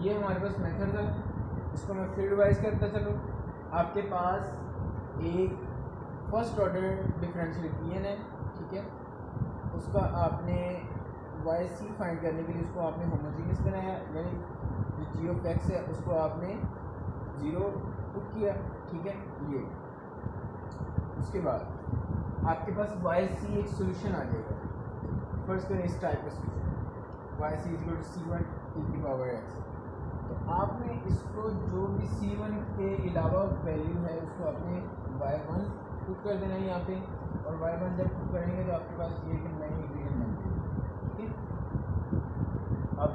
ये हमारे पास मेथड था, इसको मैं फिर रिवाइज करता चलो। आपके पास एक फर्स्ट ऑर्डर डिफरेंशियल इक्वेशन है, ठीक है, उसका आपने वाई सी फाइंड करने के लिए उसको आपने होमोजीनियस बनाया, यानी जो जी ऑफ एक्स है उसको आपने ज़ीरो पुट किया, ठीक है। ये उसके बाद आपके पास वाई सी एक सोल्यूशन आ जाएगा। फर्स्ट करें इस टाइप का solution, Y C is equal to C one to the power X. तो आपने इसको जो भी सी वन के अलावा वैल्यू है उसको आपने वाई वन पुट कर देना है यहाँ पे, और वाई वन जब पुट करेंगे तो आपके पास ये कि नई इक्वेशन बन जाएगी, ठीक है। अब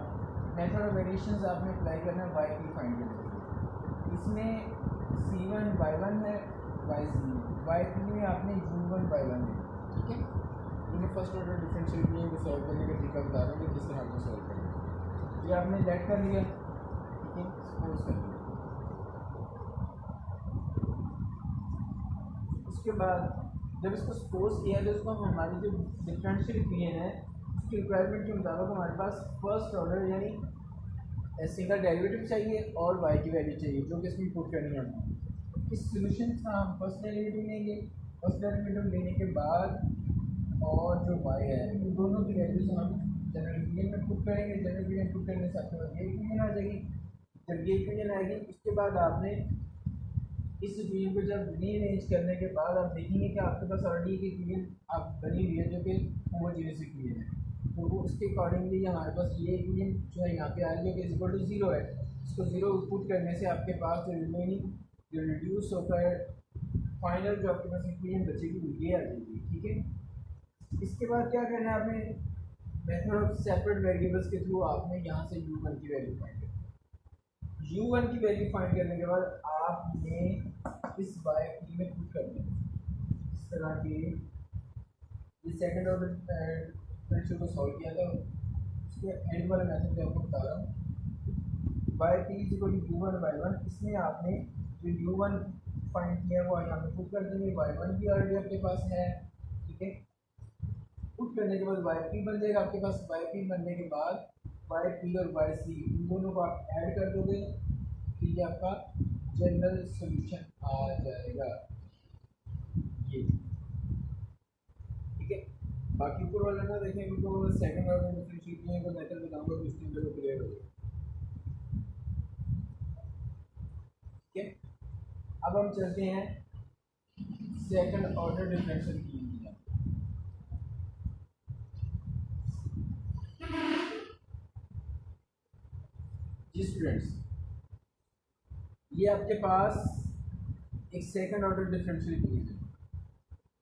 मेथड ऑफ वेरिएशंस आपने अप्लाई करना है वाई की फाइंड करने के लिए। इसमें सी वन वाई वन है, वाई सी वाई थ्री में आपने यू वन वाई वन है, ठीक है। मैंने फर्स्ट ऑर्डर डिफरेंशियल इक्वेशन को सॉल्व करने का तरीका बता रहा हूँ कि किस तरह आपको सॉल्व करना है। ये आपने लेट कर लिया, ठीक है, सपोज कर लिया। उसके बाद जब इसको सपोज किया तो उसको हमारी जो डिफरेंशियल इक्वेशन है उसकी रिक्वायरमेंट के मुताबिक हमारे पास फर्स्ट ऑर्डर यानी सिंगल डेरिवेटिव चाहिए और वाई की वैल्यू चाहिए जो कि इसमें पुट करनी है। इस सोल्यूशन का हम फर्स्ट डेरिवेटिव लेंगे, फर्स्ट डेरिवेटिव लेने के बाद और जो वाई है इन दोनों की वैल्यूज हम जनरल इक्वेशन में पुट करेंगे। जनरल इक्वेशन पुट करने से आपके पास ये इक्वेशन आ जाएगी। जब ये इक्वेशन आएगी उसके बाद आपने इस इक्वेशन को जब रीअरेंज करने के बाद आप देखेंगे कि आपके पास ऑलरेडी एक इक्वेशन आप बनी हुई है जो कि होमोजेनियस इक्वेशन है, तो वो उसके अकॉर्डिंगली हमारे पास ये इक्वेशन जो है यहाँ पे आ रही है कि इक्वल टू जीरो है। इसको जीरो पुट करने से आपके पास जो रिमेनिंग जो रिड्यूस होकर फाइनल जो आपके पास इक्वेशन बचेगी वो ये आ जाएगी, ठीक है। इसके बाद क्या करना है आपने मेथड ऑफ सेपरेट वेरिएबल्स के थ्रू आपने यहाँ से यू वन की वैल्यू फाइंड करनी है। यू वन की वैल्यू फाइंड करने के बाद आपने इस वाई पी में पुट करना है। इस तरह के ये सेकंड ऑर्डर डिफरेंशियल को सॉल्व किया था उसके एंड वाला मेथड जो आपको बता रहा हूँ, y p is equal to u one y one. इसमें आपने जो यू वन फाइंड किया वो यहाँ पे पुट कर देंगे, वाई वन भी ऑलरेडी आपके पास है, ठीक है। पुट करने के बाद वाई पी बन जाएगा आपके पास। वाई पी बनने के बाद वाई पी और वाई सी इन दोनों को आप ऐड कर दोगे, ठीक है, आपका जनरल सॉल्यूशन आ जाएगा ये, ठीक है। बाकी ऊपर वाला ना देखें, उनको सेकंड ऑर्डर डिफरेंशियल इक्वेशन का मेथड बताऊंगा तो उसके अंदर वो क्लियर हो जाएगा, ठीक है। अब हम चलते हैं सेकंड ऑर्डर डिफरेंशियल इक्वेशन की तरफ। जी स्टूडेंट्स, ये आपके पास एक सेकंड ऑर्डर डिफरेंशियल इक्वेशन है,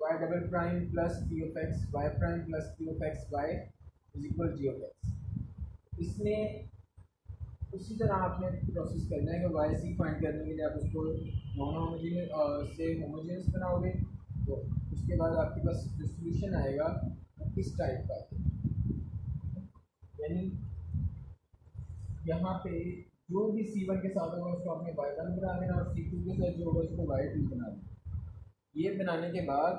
y double prime plus p of x y prime plus p of x y is equal g of x. इसमें उसी तरह आपने प्रोसेस करना है कि वाई सी फाइंड करने के लिए आप उसको नॉन होमोजेनियस से होमोजेनियस बनाओगे, तो उसके बाद आपके पास जो सोल्यूशन आएगा इस टाइप का, यानी यहाँ पे जो भी सी वन के साथ होगा उसको आपने वाई वन बना देना और सी टू के साथ जो होगा उसको वाई टू बना देना। ये बनाने के बाद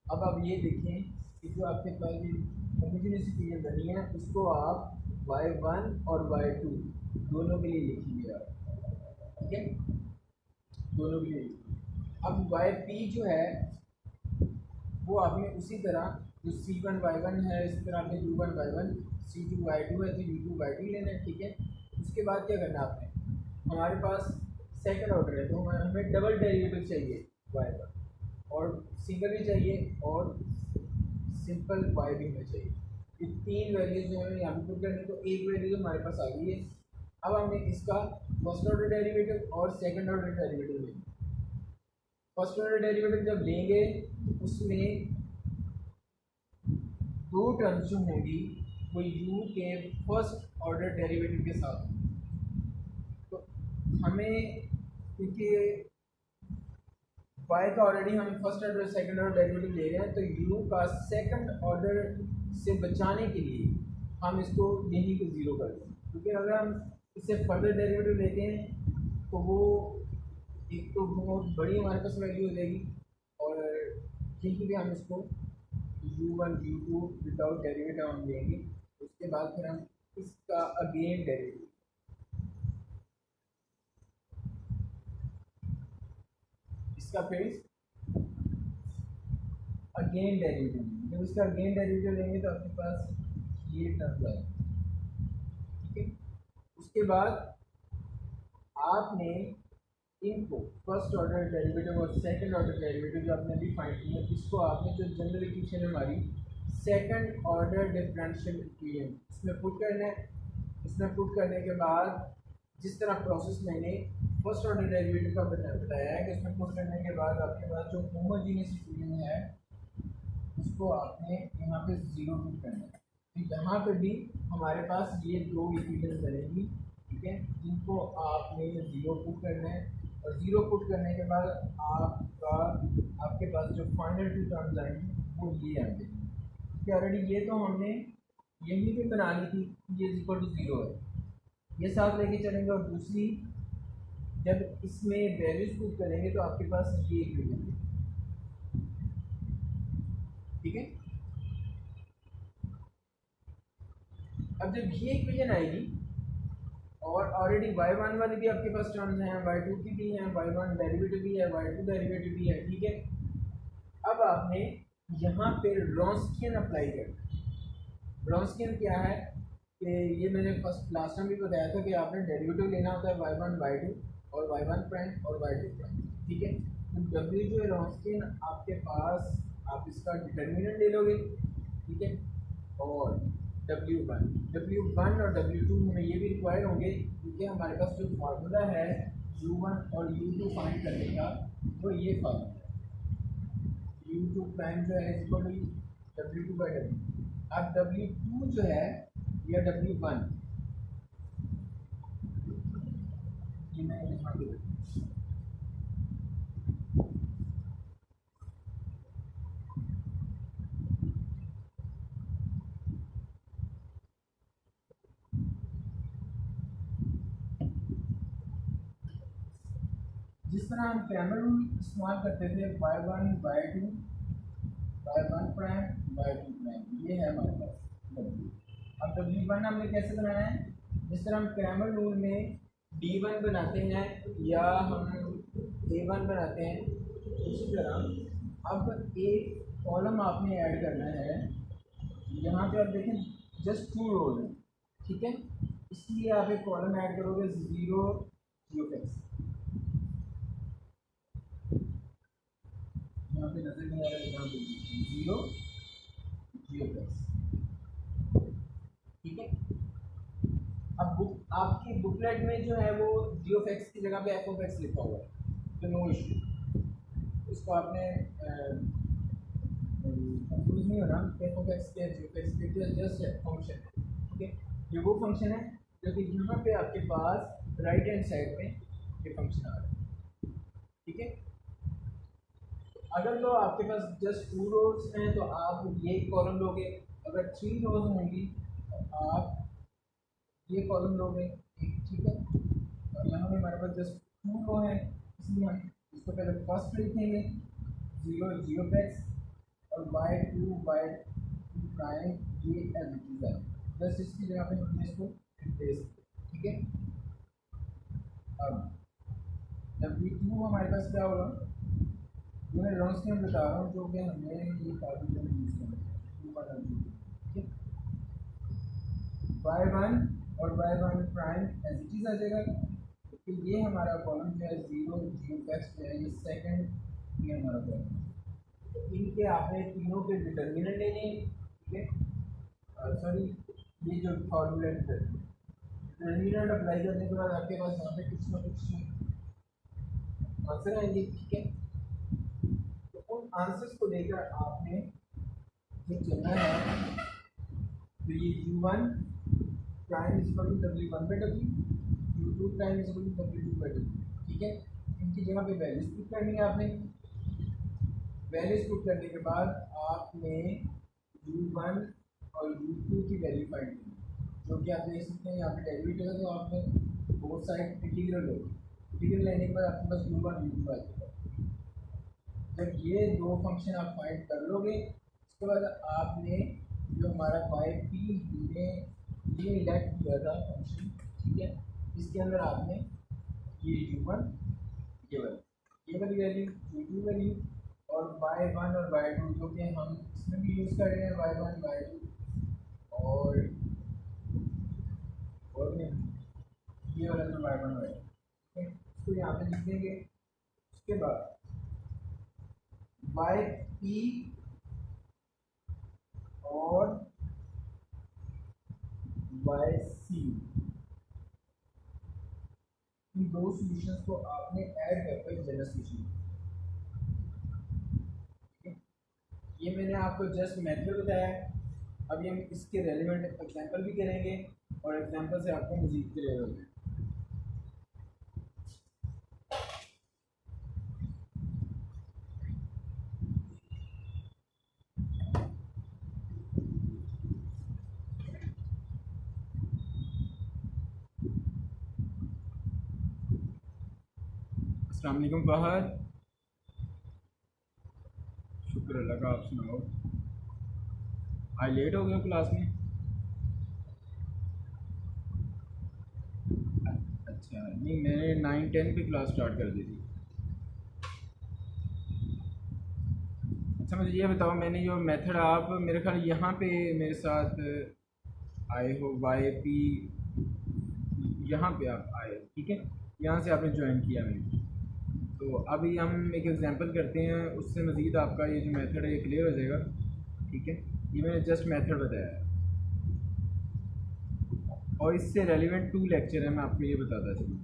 अब आप ये देखें कि जो आपके पास ये होमोजेनियस इक्वेशन बनी है उसको आप वाई वन और वाई टू दोनों के लिए लिखिए आप, ठीक है, दोनों के लिए लिखिए। अब वाई पी जो है वो आपने उसी तरह जो सी वन वाई वन है इसी तरह आपने u one y one, c two y two है तो यू टू वाई टू लेना है, ठीक है। उसके बाद क्या करना है आपने, हमारे पास सेकंड ऑर्डर है तो हमें डबल डेरिवेटिव चाहिए वाई का, और सिंगल भी चाहिए और सिंपल वाई भी हमें चाहिए। ये तीन वैल्यूज जो हमें यहाँ पे पुट करनी, तो एक वैल्यू हमारे पास आ गई है। अब हमें इसका फर्स्ट ऑर्डर डेरिवेटिव और सेकंड ऑर्डर डेरिवेटिव लेंगे। फर्स्ट ऑर्डर डेरिवेटिव जब लेंगे उसमें दो टर्म्स जो होंगी वो यू के फर्स्ट ऑर्डर डेरिवेटिव के साथ, तो हमें क्योंकि y का ऑलरेडी हम first order second order derivative ले रहे हैं तो u का सेकंड ऑर्डर से बचाने के लिए हम इसको यहीं पे ज़ीरो कर दें, क्योंकि अगर हम इससे फर्दर डेरिवेटिव लेते हैं तो वो एक तो बहुत बड़ी हमारे पास वैल्यू हो जाएगी, और यहीं पे हम इसको u1 u2 विदाउट डेरिवेटिव हम लेंगे। उसके बाद फिर हम इसका अगेन डेरिवेटिव, इसका फिर अगेन डेरिवेटिव, जब इसका अगेन डेरिवेटिव लेंगे तो आपके पास ये टर्म आएगा। ठीक है, उसके बाद आपने इनको फर्स्ट ऑर्डर डेरिवेटिव और सेकंड ऑर्डर डेरिवेटिव जो आपने अभी फाइंड किया, इसको आपने जो जनरल इक्वेशन है हमारी सेकंड ऑर्डर डिफरेंशियल इक्वेशन इसमें पुट करना है। इसमें पुट करने के बाद जिस तरह प्रोसेस मैंने फर्स्ट ऑर्डर डेरिवेटिव का बताया है कि इसमें पुट करने के बाद आपके पास जो होमोजीनियस इक्वेशन है उसको आपने यहाँ पे ज़ीरो पुट करना है। तो यहाँ पे भी हमारे पास ये दो इक्वेशन बनेगी, ठीक है, जिनको आपने ज़ीरो पुट करना है और ज़ीरो पुट करने के बाद आपके पास जो फाइनल टू टर्म्स आएंगे वो ये आएंगे। क्योंकि ऑलरेडी ये तो हमने यही पे बना ली थी, ये इक्वल टू ज़ीरो है, ये साथ लेके चलेंगे। और दूसरी जब इसमें वैल्यूज पुट करेंगे तो आपके पास ये इक्वेशन है, ठीक है। अब जब ये इक्वेशन आएगी और ऑलरेडी y1 वाली भी आपके पास टर्म्स हैं, y2 की भी हैं, y1 डेरिवेटिव भी है, y2 डेरिवेटिव भी है, ठीक है। अब आपने यहाँ पे रॉन्स्कियन अप्लाई करना। रॉन्स्कियन क्या है कि ये मैंने फर्स्ट लास्ट टाइम भी बताया था कि आपने डेरिवेटिव लेना होता है y1 y2 और y1 प्राइम और y2 प्राइम, ठीक है। तो w जो है रॉन्स्कियन आपके पास, आप इसका डिटर्मिनेंट ले लोगे, ठीक है, और W1 और W2 हमें ये भी रिक्वायर होंगे क्योंकि हमारे पास जो फार्मूला है U1 और U2 फाइंड करने का वो ये फार्मूला है। U2 प्राइम जो है इक्वल टू W2/W। अब W2 जो है या W1 ये मैं यहाँ पे जिस तरह हम क्रैमर रूल इस्तेमाल करते थे y1 y2 y1 prime y2 prime, ये है हमारे पास W। अब W1 हमने कैसे बनाया है, जिस तरह हम क्रैमर रूल में D1 बनाते हैं या हम A1 बनाते हैं, उसी तरह अब एक कॉलम आपने ऐड करना है। यहाँ पे आप देखें जस्ट 2 रोज हैं, ठीक है, इसलिए आप एक कॉलम ऐड करोगे 0 0 यहाँ पे नजर नहीं आ रहा है, यहाँ पे 0 0 ठीक है। अब आपकी बुकलेट में जो है वो g की जगह पे f लिखा हुआ है, तो नो इशू, इसको आपने कंफ्यूज नहीं होना f के g जस्ट फंक्शन, ठीक है। ये वो फंक्शन है जो कि यहाँ पे आपके पास राइट हैंड साइड में ये फंक्शन आ रहा है, ठीक है। अगर तो आपके पास जस्ट 2 रोज हैं तो आप ये कॉलम लोगे, अगर 3 रोज होंगी तो आप ये कॉलम लोगे, ठीक है। और यहाँ पे हमारे पास जस्ट 2 रो है, इसलिए हम इसको पहले फर्स्ट लिखेंगे 0 0 और y2 प्राइम ये एज इट इज है, जस्ट इसकी जगह पे हमने इसको रिप्लेस किया, ठीक है। अब W2 हमारे पास क्या होगा, मैं रॉन्स्कियन बता रहा हूँ जो कि हमने ये फार्मूला यूज किया है, ठीक है। y1 और y1 prime as it is आ जाएगा, तो ये हमारा कॉलम जो है 0 0 जो है ये सेकंड ये हमारा कॉलम, तो इनके आपने तीनों के डिटर्मिनेंट लेने, ठीक है। सॉरी ये जो फार्मूला डिटर्मिनेंट अप्लाई करने के बाद आपके पास यहाँ पे कुछ ना कुछ आंसर आएंगे, ठीक है। तो उन आंसर्स को लेकर आपने जो चलना है, तो ये U1 prime is equal to W1/W, U2 prime is equal to W2/W, ठीक है। इनकी जगह पे वैल्यूज पुट करनी है आपने। वैल्यूज पुट करने के बाद आपने U1 और U2 की वैल्यू फाइंड करनी है, जो कि आप देख सकते हैं यहाँ पे डेरिवेटिव है, तो आपने बोथ साइड इंटीग्रल लो, इंटीग्रल लेने के बाद आपके पास U1 U2 आ जाएगा। जब ये दो फंक्शन आप फाइंड कर लोगे, उसके बाद आपने जो हमारा y p हमने ये इलेक्ट किया था फंक्शन, ठीक है, इसके अंदर आपने ये U1 ये वाला ये वाली वैल्यू, ये टू वैल्यू, और y1 और y2 जो कि हम इसमें भी यूज़ कर रहे हैं, y1 y2, और ये वाला तो y1 y2, ठीक है, इसको यहाँ पे लिख देंगे। उसके बाद yp और yc, इन दो सॉल्यूशंस को आपने ऐड करके जनरल सॉल्यूशन, ये मैंने आपको जस्ट मेथड बताया है। अभी हम इसके रेलिवेंट एग्जांपल भी करेंगे और एग्जांपल से आपको मज़ीद क्लियर होगा। अस्सलाम वालेकुम फहद, शुक्र अल्लाह का, आप सुनाओ। आज लेट हो गया क्लास में? अच्छा, नहीं मैंने 9-10 पे क्लास स्टार्ट कर दी थी। अच्छा मुझे ये बताओ, मैंने जो मेथड, आप मेरे ख्याल यहाँ पे मेरे साथ आए हो, वाई पी, यहाँ पे आप आए हो, ठीक है, यहाँ से आपने ज्वाइन किया मैंने। तो अभी हम एक एग्जांपल करते हैं, उससे मज़ीद आपका ये जो मेथड है ये क्लियर हो जाएगा, ठीक है। ये मैंने जस्ट मेथड बताया है और इससे रेलिवेंट 2 लेक्चर है, मैं आपको ये बताता चलूँ,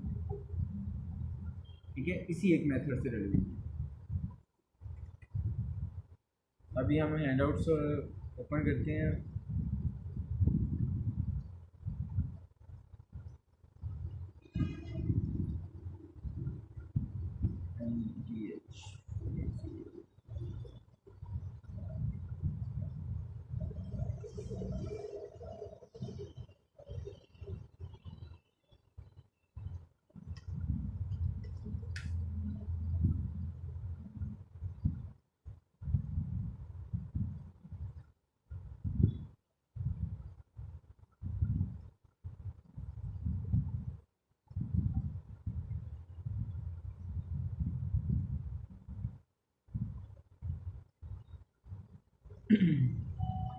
ठीक है, इसी एक मेथड से रेलिवेंट। अभी हम हैंडआउट्स ओपन करते हैं।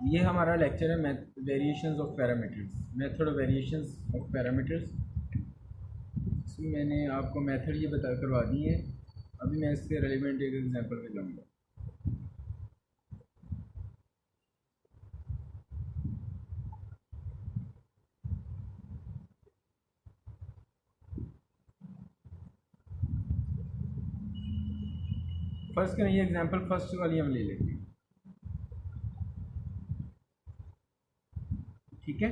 ये हमारा लेक्चर है variations of parameters, method of variations of parameters. इसमें मैंने आपको मेथड ये बता करवा दी है। अभी मैं इससे रेलिवेंट एक एग्जांपल पे जाऊँगा। फर्स्ट करें ये एग्जांपल, फर्स्ट वाली हम ले लेंगे, ठीक है।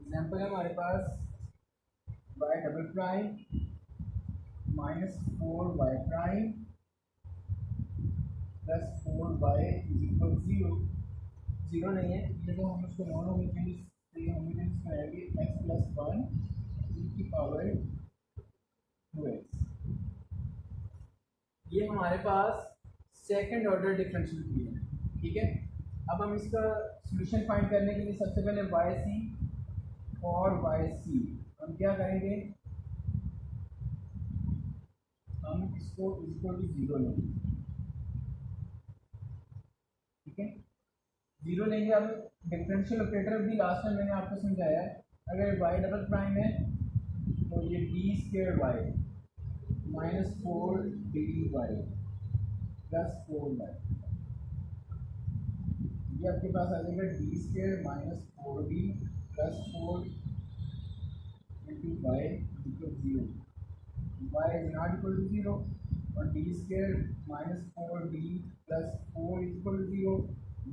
एग्जांपल है हमारे पास y double prime minus 4y prime plus 4y is equal 0। Zero नहीं है ये, तो हम उसको नॉन होमोजेनियस, तो ये होमोजेनियस बनाएंगे x प्लस 1 की पावर 2x। ये हमारे पास सेकंड ऑर्डर डिफरेंशियल इक्वेशन है, ठीक है। अब हम इसका सॉल्यूशन फाइंड करने के लिए सबसे पहले yc और yc हम क्या करेंगे, हम इसको इक्वल टू 0 लेंगे, ठीक है, 0 लेंगे। अब डिफरेंशियल ऑपरेटर भी लास्ट में मैंने आपको समझाया है, अगर y डबल प्राइम है तो ये d square y minus 4 d y plus 4y, ये आपके पास आ जाएगा d square minus 4d plus 4 into y equal 0, y is not equal to 0, और d square minus 4d plus 4 equal to 0।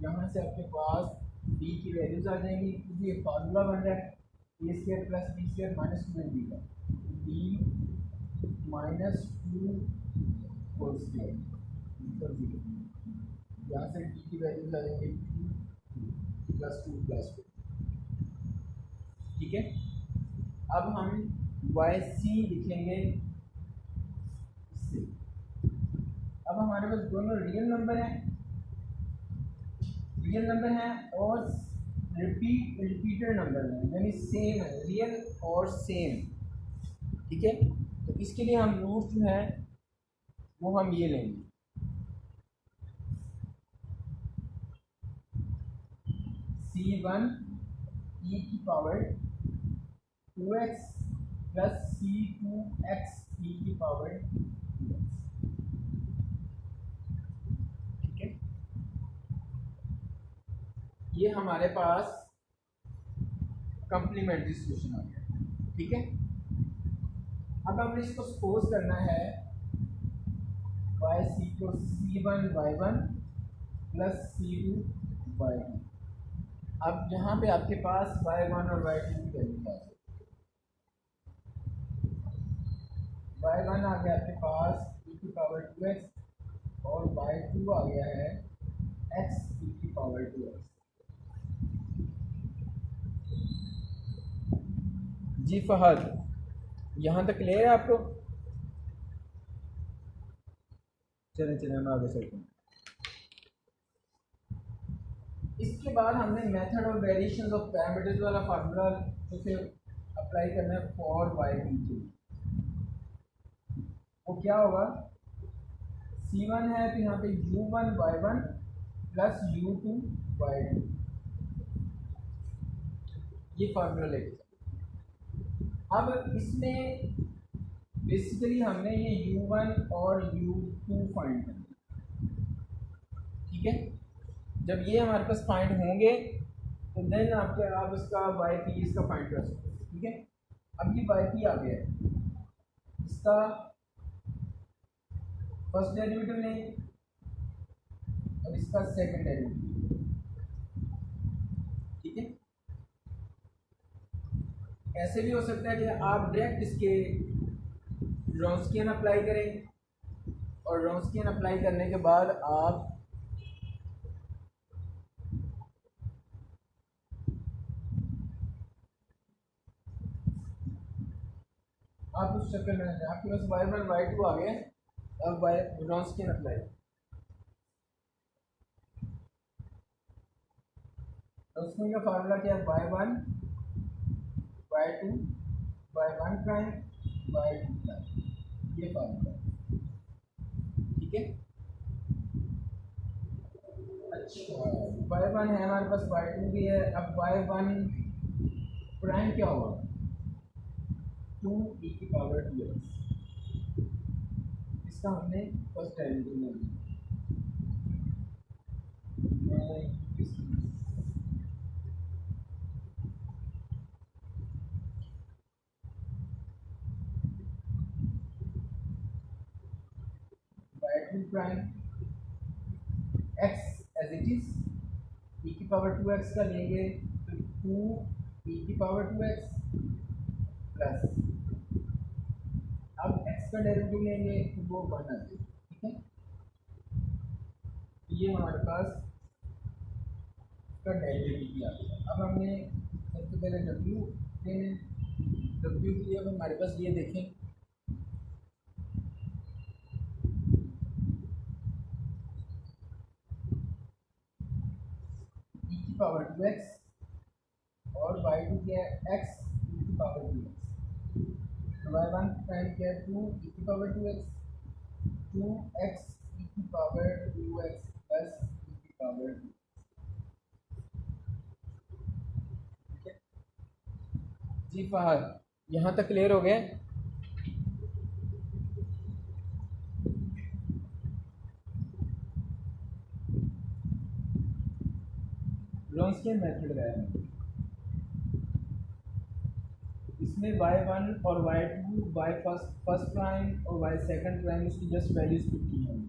यहाँ से आपके पास डी की वैल्यूज आ जाएंगी, क्योंकि ये फार्मूला बन रहा है A square plus B square minus 2 का, D minus 2 whole square equal 0। यहाँ से डी की वैल्यूज आ जाएंगे 2 प्लस 2 प्लस 2। ठीक है, अब हम वाई सी लिखेंगे इससे। अब हमारे पास दोनों रियल नंबर हैं और रिपीटेड नंबर है, यानी सेम है, रियल और सेम। ठीक है, तो इसके लिए हम रूट जो है वो हम ये लेंगे, c1 e की power 2x plus c2x e की पावर 2x। ठीक है, ये हमारे पास कंप्लीमेंट्री सॉल्यूशन आ गया। ठीक है, अब हमें इसको सपोज करना है वाई सी को c1 y1 plus c2 y2। अब यहाँ पे आपके पास y1 और y2 की वैल्यू है, y1 आ गया आपके पास e की पावर 2x और y2 आ गया है x e की पावर 2x। जी फहद, यहाँ तक क्लियर है आपको? चलें हम आगे चलते हैं। इसके बाद हमने मेथड और वेरिएशंस ऑफ पैरामीटर्स वाला फार्मूला उसे अप्लाई करना है फॉर वाई के। वो क्या होगा, c1 है तो यहाँ पे u1 y1 plus u2 y2, ये फार्मूला लेके। अब इसमें बेसिकली हमने ये u1 और u2 फाइंड करना। ठीक है, जब ये हमारे पास फाइंड होंगे तो देन आप इसका वाई पी इसका फाइंड कर सकते हैं। ठीक है, अब ये वाई पी आ गया है, इसका फर्स्ट डेरिवेटिव लेंगे और इसका सेकंड डेरिवेटिव। ठीक है, ऐसे भी हो सकता है कि आप डायरेक्ट इसके रॉन्स्कियन अप्लाई करें और रॉन्स्कियन अप्लाई करने के बाद आप उस चक्कर में आपके पास y1 y2 आ गए, अब रॉन्स्कियन अप्लाई। रॉन्स्कियन का फार्मूला क्या है, y1 y2 y1 prime y2 prime, ये फार्मूला। ठीक है, अच्छा y1 है हमारे पास, y2 भी है। अब y1 प्राइम क्या होगा, 2 e की पावर 2x, इसका हमने फर्स्ट डेरिवेटिव ले लिया। y2 prime x as it is e की पावर 2x का लेंगे तो 2 e की पावर 2x प्लस, अब x का डेरिवेटिव लेंगे तो वो 1 आ जाएगा। ठीक है, ये हमारे पास का डेरिवेटिव भी आ गया। अब हमने सबसे पहले w लेने, w के लिए अब हमारे पास ये देखें, e की पावर 2x और y2 क्या है x e की पावर 2x, y1 प्राइम क्या है 2 e की पावर 2x, 2x e की पावर 2x प्लस e की पावर 2। ठीक है जी फहद, यहाँ तक क्लियर हो गया? व्रोंस्कियन मेथड का है। इसमें y1 और y2 y फर्स्ट प्राइम और y सेकंड प्राइम उसकी जस्ट वैल्यूज पुट की हैं।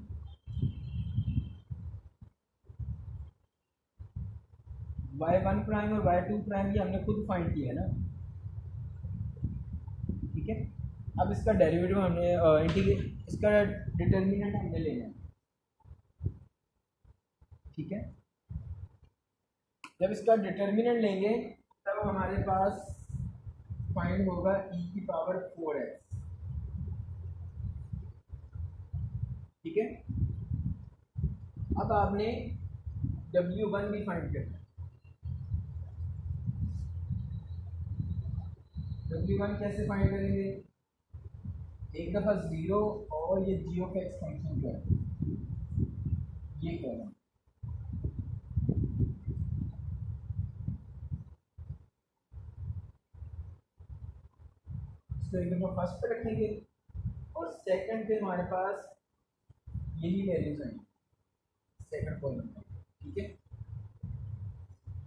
y1 प्राइम और y2 प्राइम ये हमने खुद फाइंड किया है ना, ठीक है। अब इसका डेरिवेटिव हमने इसका डिटर्मिनेंट हमने लेना है, ठीक है। जब इसका डिटर्मिनेंट लेंगे तब हमारे पास फाइंड होगा e की पावर 4x, ठीक है। अब आपने w1 भी फाइंड करना है। w1 कैसे फाइंड करेंगे, एक दफ़ा ज़ीरो और ये g ऑफ x फंक्शन जो है ये क्या है, इसको एक दफ़ा फर्स्ट पे रखेंगे और सेकंड पे हमारे पास यही वैल्यूज हैं सेकंड कॉलम में, ठीक है।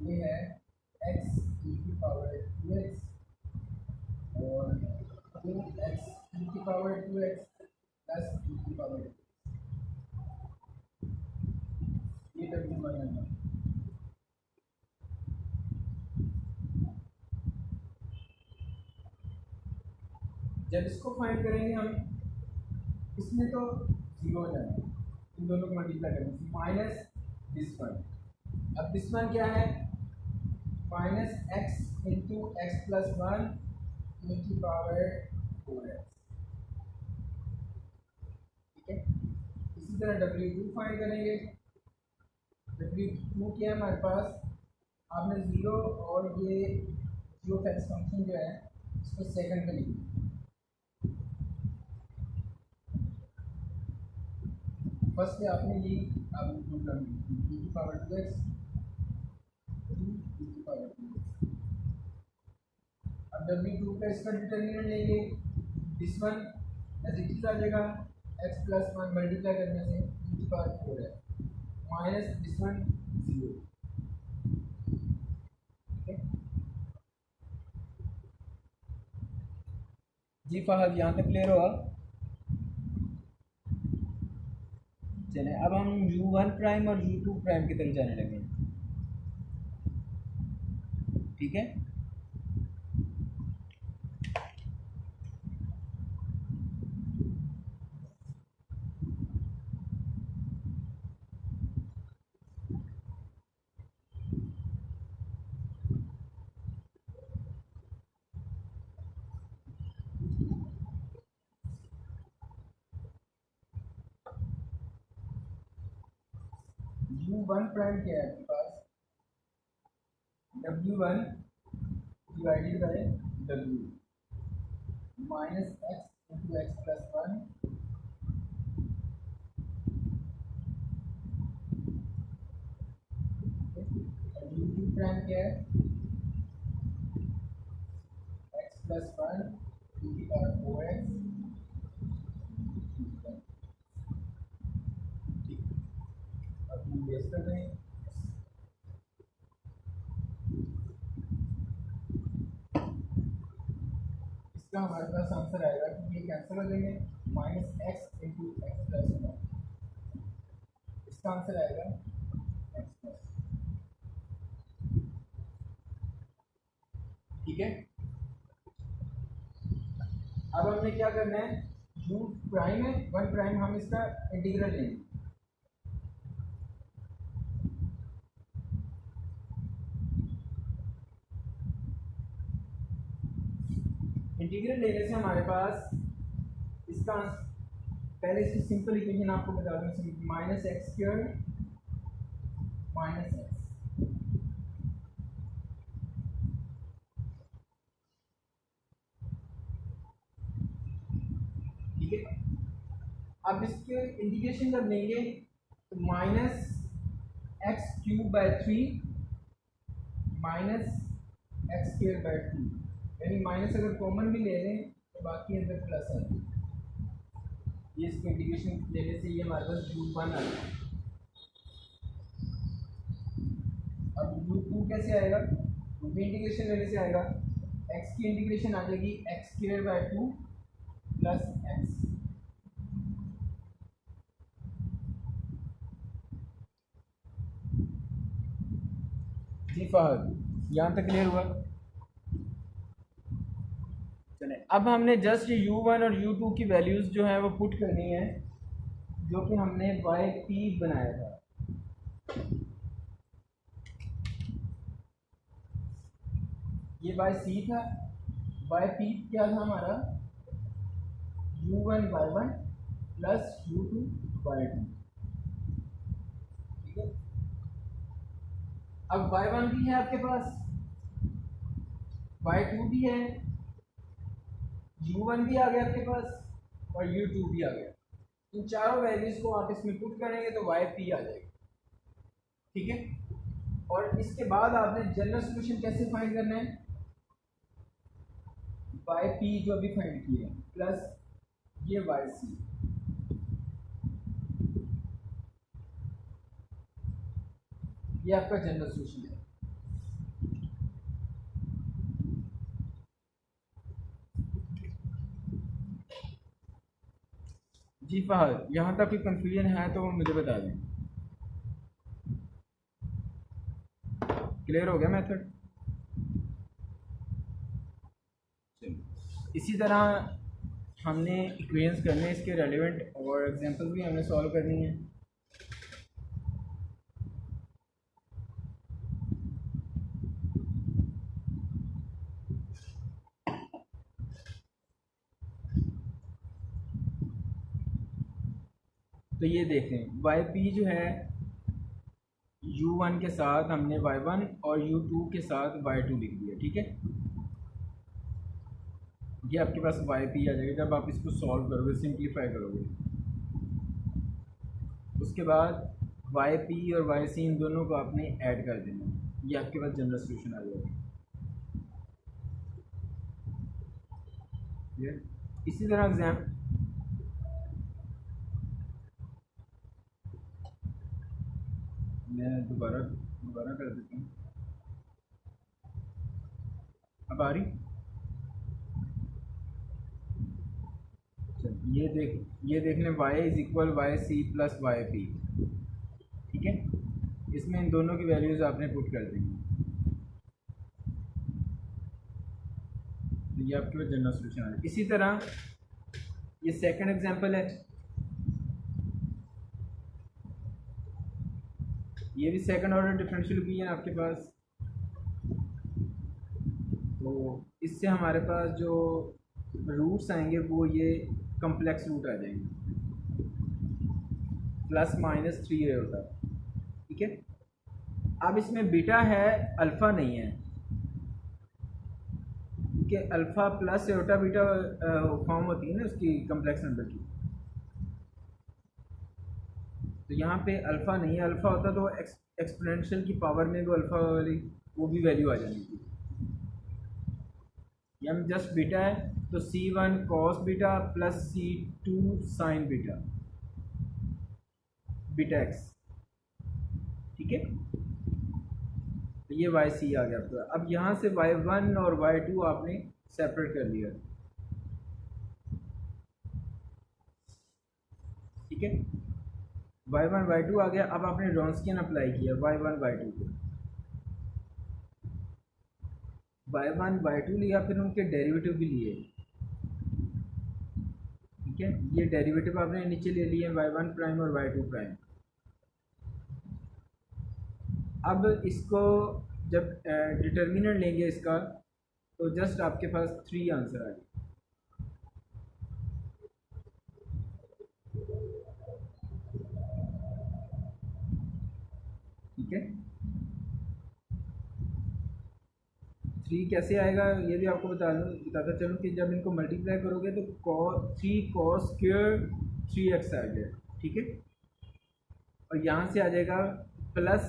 ये है x e की पावर 2x और 2x e की पावर 2x प्लस e की पावर 2, ये w1 है। जब इसको फाइंड करेंगे हम, इसमें तो जीरो हो जाएगा, इन दोनों को मल्टीप्लाई करेंगे माइनस दिस वन। अब दिस वन क्या है, minus x into x plus one e की पावर 4x, ठीक है। इसी तरह w2 फाइंड करेंगे। w2 क्या है हमारे पास, आपने ज़ीरो और ये जी ऑफ एक्स फंक्शन जो है इसको सेकंड पे लिखना, फर्स्ट पे आपने ये आप इंक्लूड कर दी e की पावर 2x e की पावर 2x। अब w2 का इसका डिटर्मिनेंट लेंगे, this one as it is आ जाएगा x प्लस वन मल्टीप्लाई करने से e की पावर 4 है माइनस दिस वन जीरो, ठीक है जी। फहद यहाँ तक क्लियर हुआ। चले अब हम u1 प्राइम और u2 प्राइम की तरफ जाने लगे, ठीक है। u1 प्राइम क्या है आपके पास, w1 divided by w minus x into x plus one u2 prime क्या है, एक्स प्लस वन e की पावर 4x, ठीक। अब हम बेस कर रहे हैं, इसका हमारे पास आंसर आएगा कि ये कैंसिल हो जाएंगे minus x into x plus one, इसका आंसर आएगा एक्स प्लस, ठीक है। अब हमने क्या करना है, u प्राइम है 1 प्राइम, हम इसका इंटीग्रल लेंगे। इंटीग्रल लेने से हमारे पास इसका पहले इसकी सिंपल इक्वेशन आपको बता दूं, minus x square minus x, ठीक है। अब इसके इंटीग्रेशन जब लेंगे तो minus x cube by 3 minus x square by 2, यानी माइनस अगर कॉमन भी ले लें तो बाकी अंदर प्लस आ जाए, ये इसको इंटीग्रेशन लेने से ये हमारे पास u1 आ जाए। अब u2 कैसे आएगा, u की इंटीग्रेशन लेने से आएगा, x की इंटीग्रेशन आ जाएगी X square by 2 plus X. जी फहद, यहाँ तक क्लियर हुआ? चले, अब हमने जस्ट u1 और u2 की वैल्यूज़ जो है वो पुट करनी है, जो कि हमने वाई पी बनाया था। ये वाई सी था, वाई पी क्या था हमारा, u1 by one plus u2 by two. ठीक है, अब y1 भी है आपके पास, y2 भी है, u1 भी आ गया आपके पास और u2 भी आ गया। इन चारों वैल्यूज को आप इसमें पुट करेंगे तो yp आ जाएगी। ठीक है, और इसके बाद आपने जनरल सॉल्यूशन कैसे फाइंड करना है, yp जो अभी फाइंड किए हैं प्लस ये yc, ये आपका जनरल सॉल्यूशन है। जी फहद, यहाँ तक कोई कंफ्यूजन है तो मुझे बता दें। क्लियर हो गया मेथड? इसी तरह हमने इक्वेशंस करने इसके रेलेवेंट और एग्जांपल्स भी हमने सॉल्व करनी है। तो ये देखें, वाई पी जो है u1 के साथ हमने y1 और u2 के साथ y2 लिख दिया। ठीक है, ये आपके पास yp आ जाएगा जब आप इसको सॉल्व करोगे, सिंप्लीफाई करोगे। उसके बाद yp और yc इन दोनों को आपने ऐड कर देना, ये आपके पास जनरल सॉल्यूशन आ जाएगा। इसी तरह मैं दोबारा कर देता हूँ। अब आ रही? ये देख लें, y is equal y c plus y p. ठीक है, इसमें इन दोनों की वैल्यूज आपने पुट कर देंगे, तो ये आपके पास जनरल सॉल्यूशन आ जाए। इसी तरह ये सेकंड एग्जांपल है, ये भी सेकंड ऑर्डर डिफरेंशियल इक्वेशन आपके पास। तो इससे हमारे पास जो रूट्स आएंगे वो ये कम्प्लेक्स रूट आ जाएंगे, प्लस माइनस 3 होता है। ठीक है, अब इसमें बीटा है, अल्फ़ा नहीं है, क्योंकि alpha plus iota beta form होती है ना उसकी कम्प्लेक्स नंबर की। तो यहाँ पे अल्फ़ा नहीं है, अल्फ़ा होता तो एक्सपोनेंशियल की पावर में वो अल्फ़ा वाली वो भी वैल्यू आ जानी थी। यहाँ जस्ट बीटा है, तो c1 cos beta plus c2 sign beta, beta x. ठीक है, तो ये वाई सी आ गया आपका। अब यहाँ से y1 और y2 आपने सेपरेट कर लिया। ठीक है, y1 y2 आ गया। अब आपने रॉन्स्कियन अप्लाई किया y1 y2 को, y1 y2 लिया, फिर उनके डेरिवेटिव भी लिए। ठीक है, ये डेरिवेटिव आपने नीचे ले लिए y1 प्राइम और y2 प्राइम। अब इसको जब डिटर्मिनेंट लेंगे इसका, तो जस्ट आपके पास 3 आंसर आ गए। ठीक है, 3 कैसे आएगा ये भी आपको बताता चलूँ कि जब इनको मल्टीप्लाई करोगे तो 3 cos स्क्वायर 3x आ गया। ठीक है, और यहाँ से आ जाएगा प्लस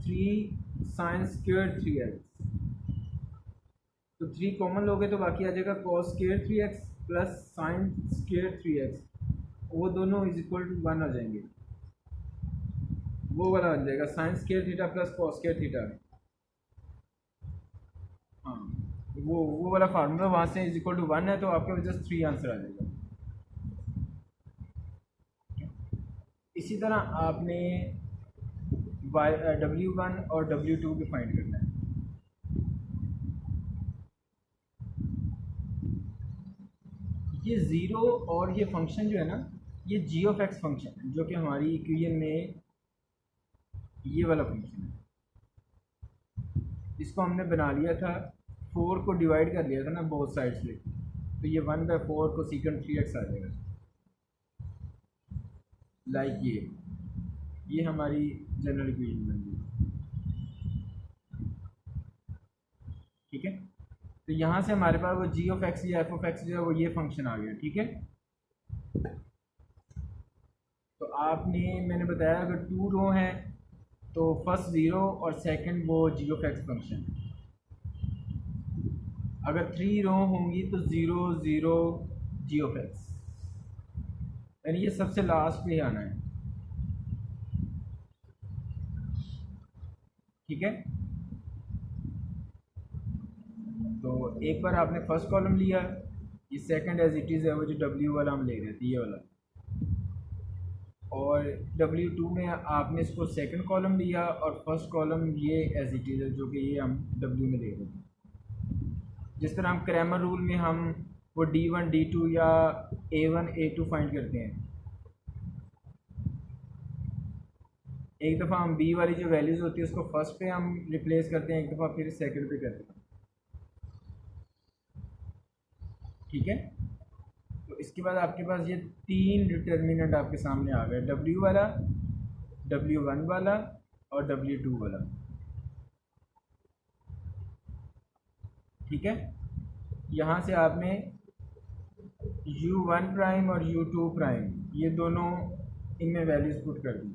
3 साइन स्क्वायर 3x। तो 3 कॉमन लोगे तो बाकी आ जाएगा cos square 3x plus sine square 3x, वो दोनों इज इक्वल टू 1 आ जाएंगे। वो वाला बन जाएगा sine square theta plus cos square theta. हाँ, वो वाला फार्मूला वहाँ से इज इक्वल टू 1 है, तो आपके वजह से 3 आंसर आ जाएगा। इसी तरह आपने W1 और W2 भी फाइंड करना है। ये ज़ीरो और ये फंक्शन जो है ना, ये जी ऑफ एक्स फंक्शन है, जो कि हमारी इक्वेशन में ये वाला फंक्शन है। इसको हमने बना लिया था, 4 को डिवाइड कर लिया था ना बोथ साइड से, तो ये 1/4 को सीकेंड 3x आ जाएगा। लाइक ये हमारी जनरल इक्वेशन बन गई। ठीक है, तो यहाँ से हमारे पास वो जी ऑफ एक्स या एफ ऑफ एक्स जो है वो ये फंक्शन आ गया। ठीक है, तो आपने, मैंने बताया अगर 2 रो हैं तो फर्स्ट 0 और सेकंड वो जी ऑफ एक्स फंक्शन। अगर 3 रो होंगी तो 0 0 जी ऑफ एक्स, यानी ये सबसे लास्ट पे आना है। ठीक है, तो एक बार आपने फर्स्ट कॉलम लिया, ये सेकंड एज इट इज़ है, वो जो W वाला हम ले रहे थे ये वाला, और W2 में आपने इसको सेकंड कॉलम लिया और फर्स्ट कॉलम ये एज इट इज़ है, जो कि ये हम W में ले रहे थे। जिस तरह हम क्रैमर रूल में हम वो D1 D2 या A1 A2 फाइंड करते हैं, एक दफ़ा हम B वाली जो वैल्यूज़ होती है उसको फर्स्ट पे हम रिप्लेस करते हैं, एक दफ़ा फिर सेकंड पे करते हैं। ठीक है, तो इसके बाद आपके पास ये 3 डिटर्मिनेंट आपके सामने आ गए, W वाला, W1 वाला और W2 वाला। ठीक है, यहाँ से आपने U1 प्राइम और U2 प्राइम ये दोनों इनमें वैल्यूज पुट कर दी।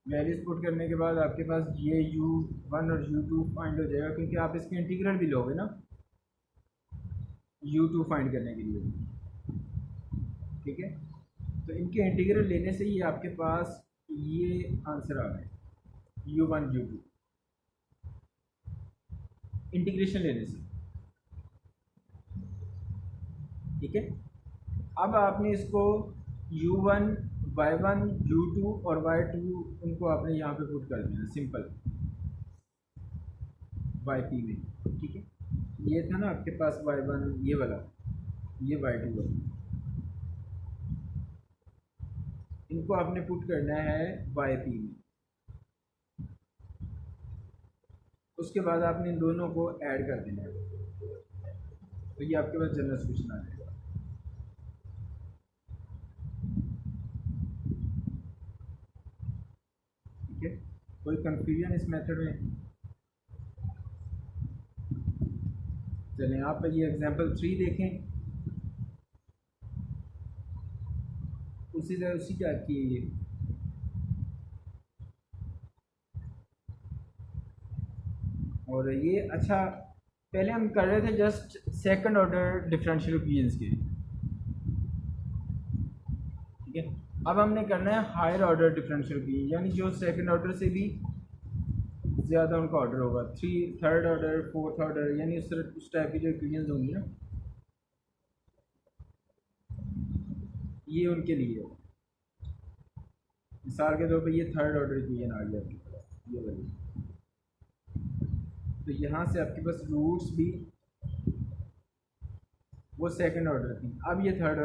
वैल्यूज पुट करने के बाद आपके पास ये U1 और U2 फाइंड हो जाएगा, क्योंकि आप इसके इंटीग्रल भी लोगे ना U2 फाइंड करने के लिए। ठीक है, तो इनके इंटीग्रल लेने से ही आपके पास ये आंसर आ गए U1 U2 इंटीग्रेशन लेने से। ठीक है, अब आपने इसको U1 Y1 U2 और Y2 उनको आपने यहाँ पे पुट कर देना सिंपल YP में। ठीक है, ये था ना आपके पास Y1 ये वाला, ये Y2 वाला, इनको आपने पुट करना है YP में। उसके बाद आपने इन दोनों को ऐड कर देना है, तो ये आपके पास जनरल सोल्यूशन आ जाएगा। ठीक है, कोई कंफ्यूजन इस मेथड में? चलें आप ये एग्जांपल 3 देखें, उसी तरह उसी टाइप की है ये। और ये अच्छा, पहले हम कर रहे थे just second order differential equations के। ठीक है, अब हमने करना है हायर ऑर्डर डिफरेंशियल इक्वेशन, यानी जो सेकंड ऑर्डर से भी ज़्यादा उनका ऑर्डर होगा, थर्ड ऑर्डर, फोर्थ ऑर्डर, यानी उस टाइप की जो इक्वेशंस होंगी ना, ये उनके लिए। मिसाल के तौर पे ये थर्ड ऑर्डर इक्वेशन आ गया आपके पास, ये वाली, तो यहाँ से आपके पास रूट्स भी वो सेकंड ऑर्डर थी, अब ये थर्ड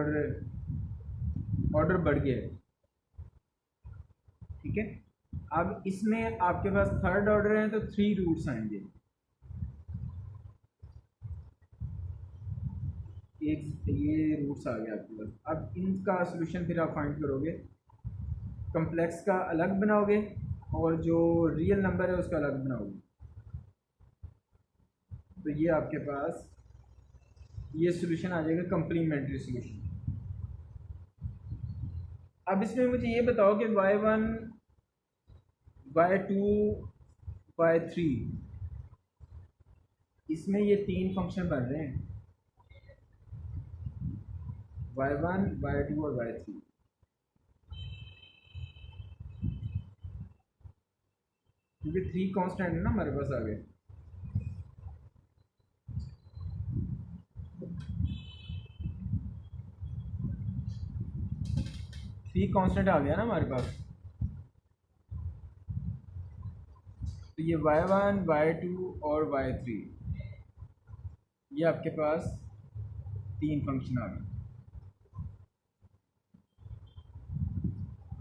ऑर्डर बढ़ गया है। ठीक है, अब इसमें आपके पास थर्ड ऑर्डर है तो 3 रूट्स आएंगे, एक ये रूट्स आ गया आपके पास। अब इनका सोल्यूशन फिर आप फाइंड करोगे, कम्प्लेक्स का अलग बनाओगे और जो रियल नंबर है उसका अलग बनाओगे, तो ये आपके पास ये सोल्यूशन आ जाएगा कंप्लीमेंट्री सोल्यूशन। अब इसमें मुझे ये बताओ कि y1 y2 y3 इसमें ये 3 फंक्शन बन रहे हैं, y1 y2 और y3। क्योंकि 3 कांस्टेंट है ना हमारे पास आगे। थ्री कांस्टेंट आ गया ना हमारे पास। तो ये y1 y2 और y3, ये आपके पास 3 फंक्शन आ गए।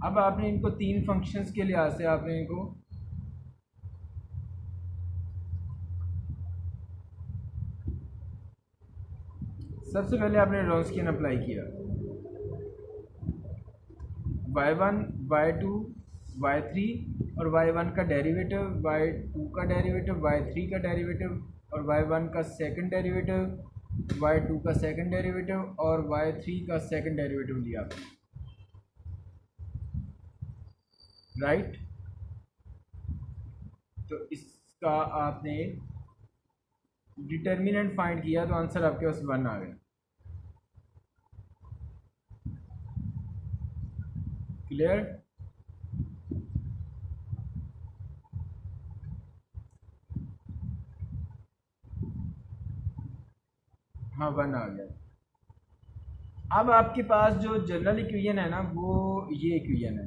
अब आपने इनको 3 फंक्शंस के लिहाज से आपने इनको सबसे पहले आपने रॉन्स्कियन अप्लाई किया। y1 y2 y3 और y1 का डेरिवेटिव, y2 का डेरिवेटिव, y3 का डेरिवेटिव और y1 का सेकंड डेरिवेटिव, y2 का सेकंड डेरिवेटिव और y3 का सेकंड डेरिवेटिव लिया आपने, राइट। तो इसका आपने डिटर्मिनेंट फाइंड किया तो आंसर आपके पास 1 आ गया। क्लियर? हाँ 1 आ गया। अब आपके पास जो जनरल इक्वेशन है ना वो ये इक्वेशन है,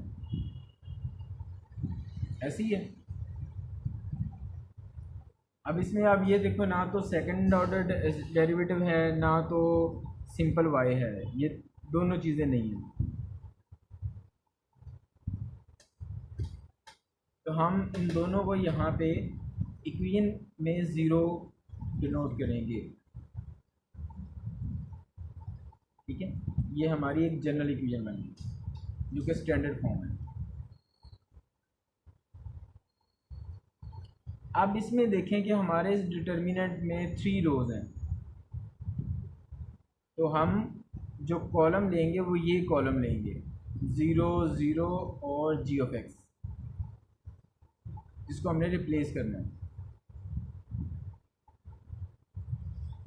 ऐसी है। अब इसमें आप ये देखो, ना तो सेकंड ऑर्डर डेरिवेटिव है ना तो सिंपल y है, ये दोनों चीज़ें नहीं हैं। तो हम इन दोनों को यहाँ पे इक्वेशन में ज़ीरो डिनोट करेंगे, ठीक है। ये हमारी एक जनरल इक्वेशन बनी जो कि स्टैंडर्ड फॉर्म है। अब इसमें देखें कि हमारे इस डिटर्मिनेंट में 3 रोज़ हैं, तो हम जो कॉलम लेंगे वो ये कॉलम लेंगे 0 0 और g ऑफ x, जिसको हमने रिप्लेस करना है।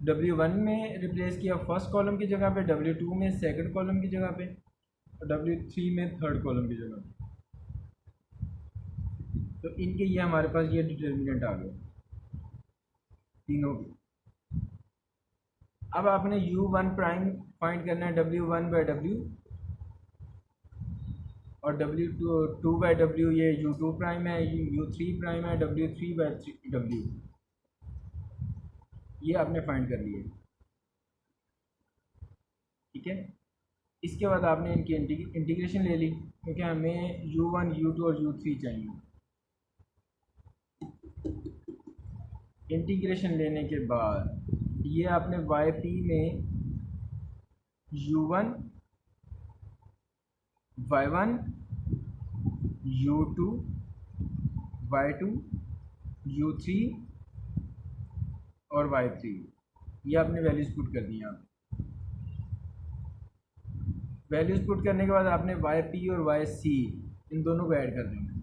W1 में रिप्लेस किया फर्स्ट कॉलम की जगह पे, W2 में सेकंड कॉलम की जगह पे और W3 में थर्ड कॉलम की जगह पे। तो इनके ये हमारे पास ये डिटर्मिनेंट आ गए तीनों की। अब आपने U1 प्राइम फाइंड करना है W1 बाई W और W2 बाई W ये U2 प्राइम है, U3 प्राइम है, W3 बाई W ये आपने फाइंड कर लिए, ठीक है। इसके बाद आपने इनकी इंटीग्रेशन ले ली, क्योंकि हमें U1 U2 और U3 चाहिए। इंटीग्रेशन लेने के बाद ये आपने yp में U1 y1 U2 y2 U3 और y3 ये आपने वैल्यूज़ पुट कर दी। आप वैल्यूज़ पुट करने के बाद आपने yp और yc इन दोनों को ऐड कर देंगे।